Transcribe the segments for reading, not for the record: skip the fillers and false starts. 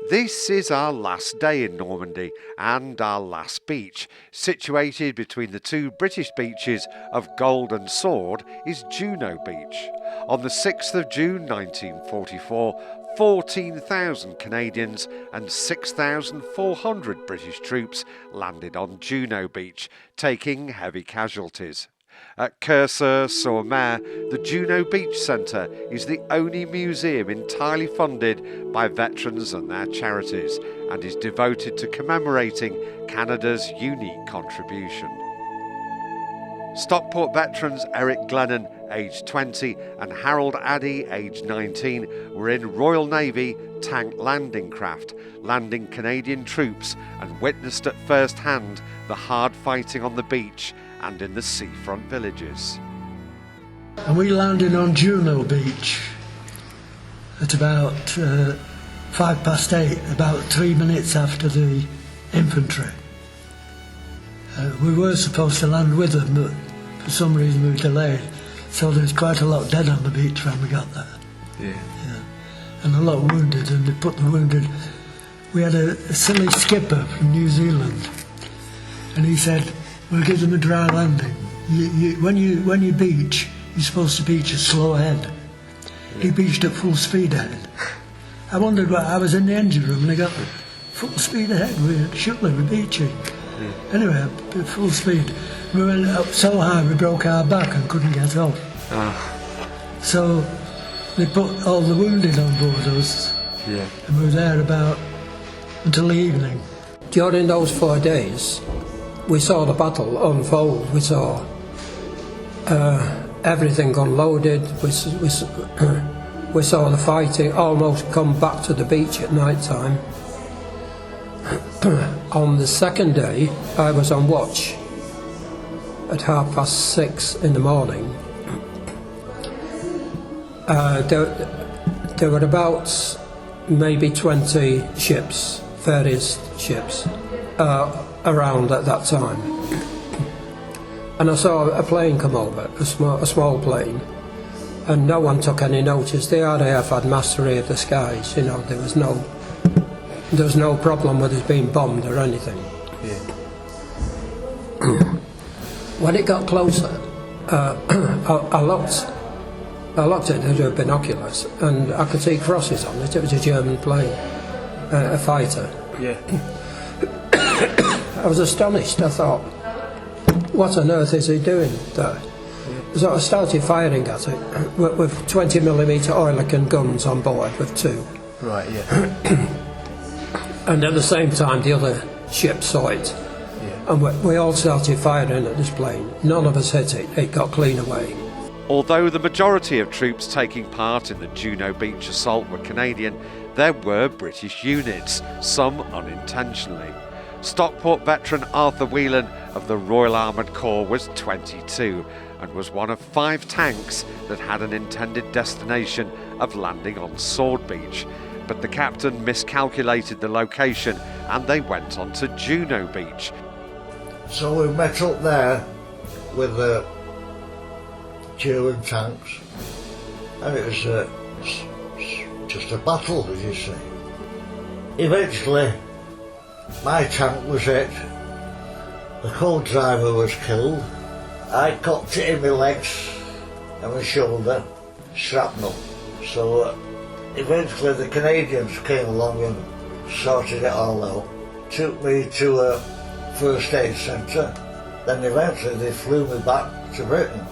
This is our last day in Normandy and our last beach. Situated between the two British beaches of Golden Sword is Juno Beach. On the 6th of June 1944, 14,000 Canadians and 6,400 British troops landed on Juno Beach, taking heavy casualties. At Kerseur-sur-Mer, the Juno Beach Centre is the only museum entirely funded by veterans and their charities and is devoted to commemorating Canada's unique contribution. Stockport veterans Eric Glennon, aged 20, and Harold Addy, aged 19, were in Royal Navy tank landing craft, landing Canadian troops, and witnessed at first hand the hard fighting on the beach and in the seafront villages. And we landed on Juno Beach at about 8:05, about 3 minutes after the infantry. We were supposed to land with them, but for some reason we were delayed, so there was quite a lot dead on the beach when we got there. Yeah. And a lot wounded, and they put the wounded... We had a silly skipper from New Zealand, and he said, "We'll give them a dry landing. When you beach, you're supposed to beach a slow ahead." Yeah. He beached at full speed ahead. I wondered why. I was in the engine room and I got full speed ahead. Surely we're beaching. Yeah. Anyway, full speed. We went up so high we broke our back and couldn't get off. So they put all the wounded on board us. Yeah. And we were there until the evening. During those 4 days, we saw the battle unfold. We saw everything unloaded. We saw the fighting almost come back to the beach at night time. On the second day, I was on watch at 6:30 in the morning. There were about maybe 20 ships, various ships, around at that time. And I saw a plane come over, a small plane, and no one took any notice. The RAF had mastery of the skies, you know, there was no problem with us being bombed or anything. Yeah. When it got closer, I looked at it with binoculars and I could see crosses on it. It was a German plane, a fighter. Yeah. I was astonished. I thought, what on earth is he doing there? Yeah. So I started firing at it with 20mm Oerlikon guns on board with 2. Right, yeah. And at the same time the other ship saw it. Yeah. And we all started firing at this plane. None of us hit it. It got clean away. Although the majority of troops taking part in the Juno Beach assault were Canadian, there were British units, some unintentionally. Stockport veteran Arthur Whelan of the Royal Armoured Corps was 22 and was one of 5 tanks that had an intended destination of landing on Sword Beach. But the captain miscalculated the location and they went on to Juno Beach. So we met up there with the German tanks, and it was just a battle, as you say. Eventually, my tank was hit, the co-driver was killed, I got it in my legs and my shoulder, shrapnel. So eventually the Canadians came along and sorted it all out, took me to a first aid centre, then eventually they flew me back to Britain.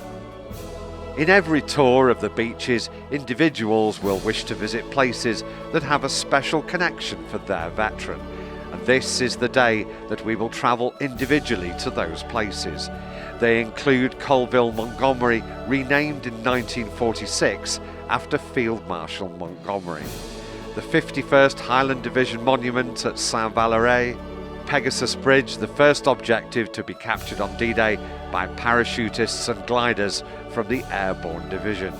In every tour of the beaches, individuals will wish to visit places that have a special connection for their veteran. And this is the day that we will travel individually to those places. They include Colville, Montgomery, renamed in 1946 after Field Marshal Montgomery, the 51st Highland Division Monument at Saint-Valery, Pegasus Bridge, the first objective to be captured on D-Day by parachutists and gliders from the Airborne Division.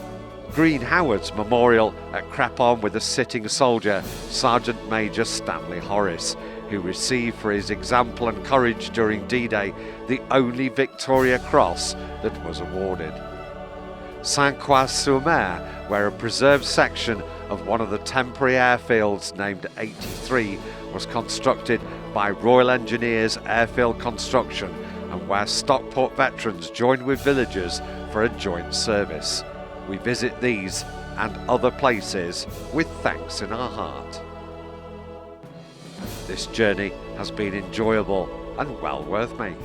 Green Howard's Memorial at Crepon with a sitting soldier, Sergeant Major Stanley Horris, who received for his example and courage during D-Day the only Victoria Cross that was awarded. Saint-Croix-sur-Mer, where a preserved section of one of the temporary airfields named 83 was constructed by Royal Engineers Airfield Construction, and where Stockport veterans joined with villagers for a joint service. We visit these and other places with thanks in our heart. This journey has been enjoyable and well worth making.